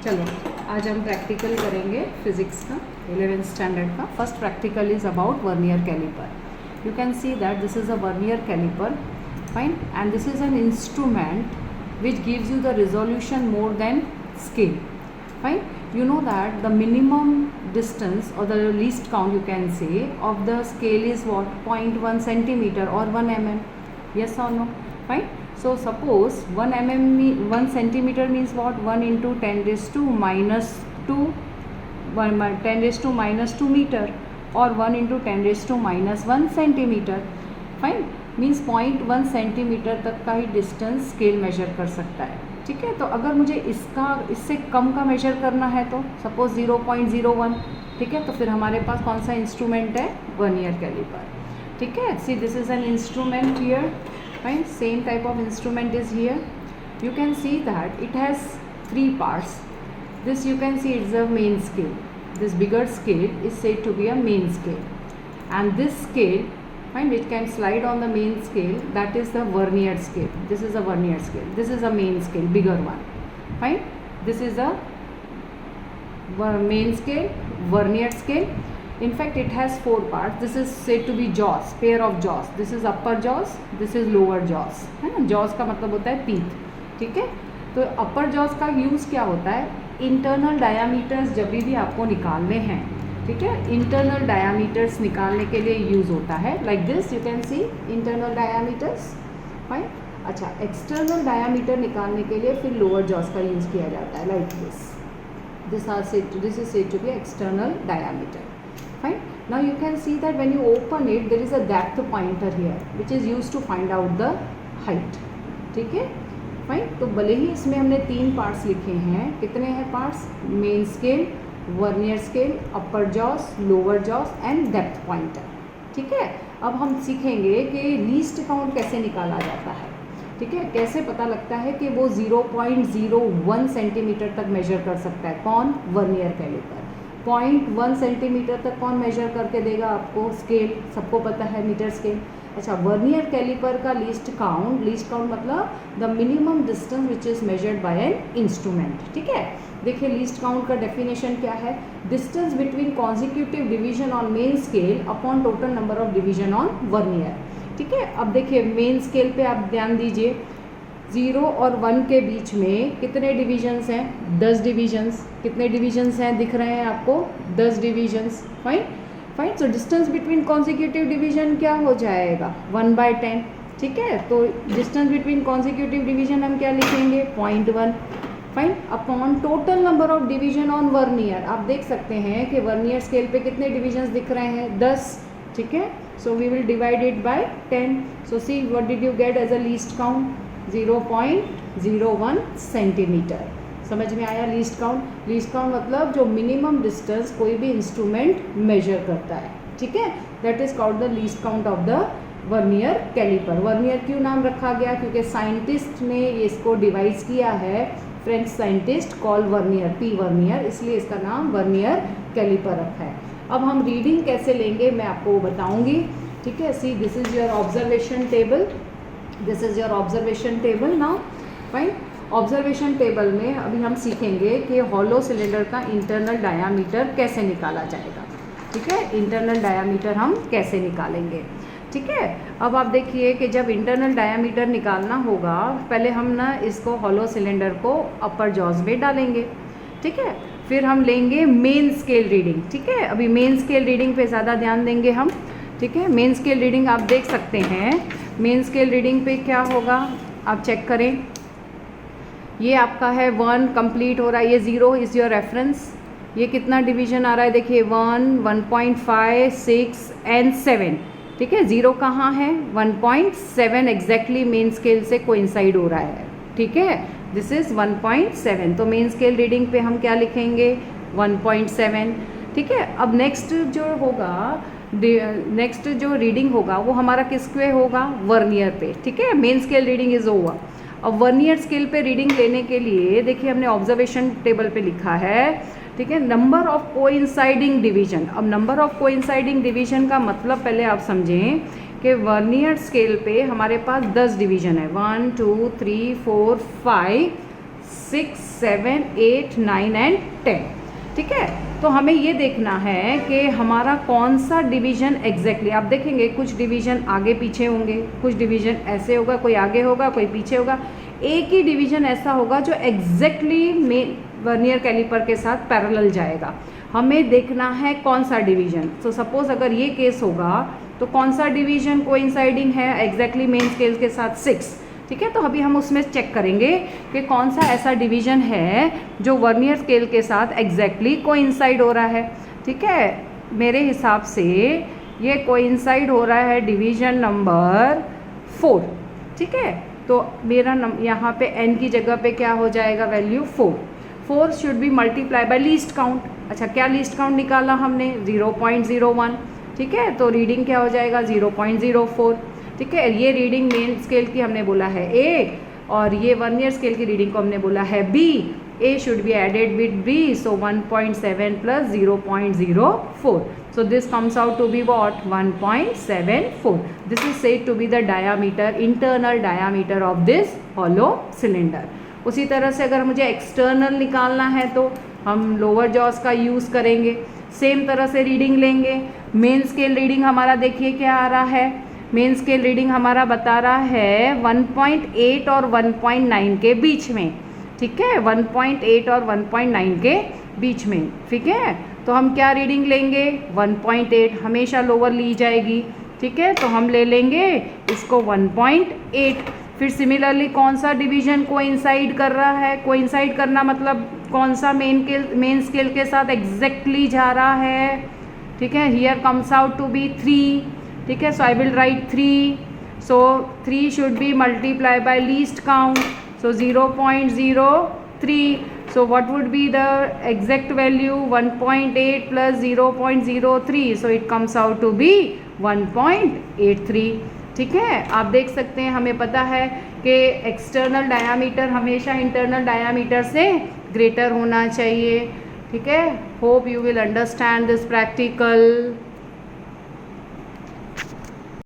चलो आज हम प्रैक्टिकल करेंगे फिजिक्स का 11th स्टैंडर्ड का. First practical is about vernier calliper. You can see that this is a vernier caliper, fine, and this is an instrument which gives you the resolution more than scale, fine. You know that the minimum distance or the least count you can say of the scale is what, 0.1 centimeter or 1 mm, yes or no, fine. So suppose 1 mm 1 centimeter means what, 1 into 10 raised to minus 2 10 raised to minus 2 meter और 1 into 10 raise to minus 1 centimetre, fine. Means 0.1 centimetre तक का ही distance scale major कर सकता है, ठीक है. तो अगर मुझे इससे कम का मेजर करना है तो सपोज 0.01, ठीक है, तो फिर हमारे पास कौन सा इंस्ट्रूमेंट है, वर्नियर कैलिपर, ठीक है. See this is an instrument here, fine. Same type of instrument is here. You can see that it has 3 parts. This you can see it's a main scale. This bigger scale is said to be a main scale, and this scale, fine, it can slide on the main scale, that is the vernier scale. This is a vernier scale, this is a main scale, bigger one, fine. This is a main scale, vernier scale. In fact it has 4 parts. This is said to be jaws, pair of jaws. This is upper jaws, this is lower jaws, है ना. jaws का मतलब होता है teeth, ठीक है. तो अपर jaws का यूज़ क्या होता है, इंटरनल डायामीटर्स जब भी आपको निकालने हैं, ठीक है, इंटरनल डायामीटर्स निकालने के लिए यूज़ होता है. Like this you can C internal diameters, fine. अच्छा, एक्सटर्नल डायामीटर निकालने के लिए फिर लोअर जॉज का यूज़ किया जाता है, like this. This is said to be external diameter, fine. Now you can see that when you open it there is a depth pointer here which is used to find out the height, ठीक है, fine. तो भले ही इसमें हमने 3 parts लिखे हैं, कितने हैं parts, main scale, vernier scale, upper jaws, lower jaws and depth pointer, ठीक है. अब हम सीखेंगे कि लीस्ट काउंट कैसे निकाला जाता है, ठीक है. कैसे पता लगता है कि वो 0.01 सेंटीमीटर तक मेजर कर सकता है, कौन, वर्नियर कैलिपर. 0.1 सेंटीमीटर तक कौन मेजर करके देगा आपको, स्केल, सबको पता है, मीटर स्केल. अच्छा, वर्नियर कैलिपर का लीस्ट काउंट मतलब the minimum distance which is measured by an instrument, ठीक है. देखिए लीस्ट काउंट का डेफिनेशन क्या है, distance between consecutive division on main scale upon total number of division on vernier, ठीक है. अब देखिए मेन स्केल पे आप ध्यान दीजिए, 0 और 1 के बीच में कितने डिवीजन्स हैं, 10 डिवीजन्स. कितने डिवीजन्स हैं दिख रहे हैं आपको, 10 divisions, fine. Fine. So distance between consecutive division क्या हो जाएगा, 1/10, ठीक है. तो डिस्टेंस बिटवीन कॉन्जिक्यूटिव डिवीजन हम क्या लिखेंगे, 0.1, fine, upon total number of division on vernier. आप देख सकते हैं कि वर्नियर स्केल पे कितने डिवीजन्स दिख रहे हैं, 10, ठीक है. So we will divide it by 10. So see what did you get as a least count, 0.01 centimetre. समझ में आया लीस्ट काउंट. लीस्ट काउंट मतलब जो मिनिमम डिस्टेंस कोई भी इंस्ट्रूमेंट मेजर करता है, ठीक है, that is called the least count of the vernier calliper. Vernier क्यों नाम रखा गया, क्योंकि साइंटिस्ट ने इसको डिवाइस किया है, French scientist call vernier, P vernier, इसलिए इसका नाम वर्नियर कैलिपर रखा है. अब हम रीडिंग कैसे लेंगे मैं आपको बताऊंगी, ठीक है. See this is your observation table, this is your observation table. Now fine, observation table में अभी हम सीखेंगे कि हॉलो सिलेंडर का इंटरनल डायामीटर कैसे निकाला जाएगा, ठीक है. इंटरनल डायामीटर हम कैसे निकालेंगे, ठीक है. अब आप देखिए कि जब इंटरनल डायामीटर निकालना होगा, पहले हम ना इसको हॉलो सिलेंडर को अपर जॉज में डालेंगे, ठीक है. फिर हम लेंगे मेन स्केल रीडिंग, ठीक है. अभी मेन स्केल रीडिंग पे ज़्यादा ध्यान देंगे हम, ठीक है. मेन स्केल रीडिंग आप देख सकते हैं, मेन स्केल रीडिंग पे क्या होगा आप चेक करें. ये आपका है 1 कंप्लीट हो रहा है, ये 0 इज़ योर रेफरेंस. ये कितना डिवीजन आ रहा है, देखिए 1, 1.5, 6 एंड 7, ठीक है. 0 कहाँ है, 1.7 एग्जैक्टली मेन स्केल से कोइंसाइड हो रहा है, ठीक है. This is 1.7. तो मेन स्केल रीडिंग पे हम क्या लिखेंगे, 1.7, ठीक है. अब नेक्स्ट जो रीडिंग होगा वो हमारा किस पे होगा, वर्नियर पे, ठीक है. Main scale reading is over. अब वर्नियर स्केल पे रीडिंग लेने के लिए देखिए हमने ऑब्जर्वेशन टेबल पे लिखा है, ठीक है, नंबर ऑफ कोइंसाइडिंग डिवीजन. अब नंबर ऑफ कोइंसाइडिंग डिवीजन का मतलब पहले आप समझें कि वर्नियर स्केल पे हमारे पास 10 डिवीजन है, 1 2 3 4 5 6, 7, 8, 9 एंड 10। ठीक है, तो हमें ये देखना है कि हमारा कौन सा डिवीज़न एग्जैक्टली, आप देखेंगे कुछ डिवीज़न आगे पीछे होंगे, कुछ डिवीज़न ऐसे होगा, कोई आगे होगा कोई पीछे होगा, एक ही डिवीज़न ऐसा होगा जो एग्जैक्टली में वर्नियर कैलिपर के साथ पैरेलल जाएगा। हमें देखना है कौन सा डिवीज़न। तो सपोज़ अगर ये केस होगा तो कौन सा डिवीज़न कोइंसाइडिंग है एग्जैक्टली मेन स्केल के साथ, 6। ठीक है, तो अभी हम उसमें चेक करेंगे कि कौन सा ऐसा डिवीज़न है जो वर्नियर स्केल के साथ एग्जैक्टली कोइंसाइड हो रहा है। ठीक है, मेरे हिसाब से ये कोइंसाइड हो रहा है डिवीज़न नंबर 4। ठीक है, तो मेरा यहाँ पे n की जगह पे क्या हो जाएगा, value 4। 4 should be multiply by least count. अच्छा, क्या लीस्ट काउंट निकाला हमने, 0.01। ठीक है, तो रीडिंग क्या हो जाएगा, 0.04। ठीक है, ये रीडिंग मेन स्केल की हमने बोला है A, और ये वर्नियर स्केल की रीडिंग को हमने बोला है B। A should be added with B, so 1.7 plus 0.04. So this comes out to be what, 1.74. This is said to be the diameter, internal diameter of this hollow cylinder. उसी तरह से अगर मुझे एक्सटर्नल निकालना है तो हम लोअर जॉस का यूज़ करेंगे। सेम तरह से रीडिंग लेंगे। मेन स्केल रीडिंग हमारा देखिए क्या आ रहा है, मेन स्केल रीडिंग हमारा बता रहा है 1.8 और 1.9 के बीच में। ठीक है, 1.8 और 1.9 के बीच में। ठीक है, तो हम क्या रीडिंग लेंगे, 1.8 हमेशा लोअर ली जाएगी। ठीक है, तो हम ले लेंगे इसको 1.8। फिर सिमिलरली कौन सा डिवीज़न कोइंसाइड कर रहा है, कोइंसाइड करना मतलब कौन सा मेन स्केल के साथ एग्जैक्टली जा रहा है। ठीक है, here comes out to be 3। ठीक है, so I will write 3। So 3 should be multiply by least count, so 0.03। So what would be the exact value, 1.8 plus 0.03, so it comes out to be 1.83। ठीक है, आप देख सकते हैं हमें पता है कि एक्सटर्नल डायामीटर हमेशा इंटरनल डायामीटर से ग्रेटर होना चाहिए। ठीक है, hope you will understand this practical.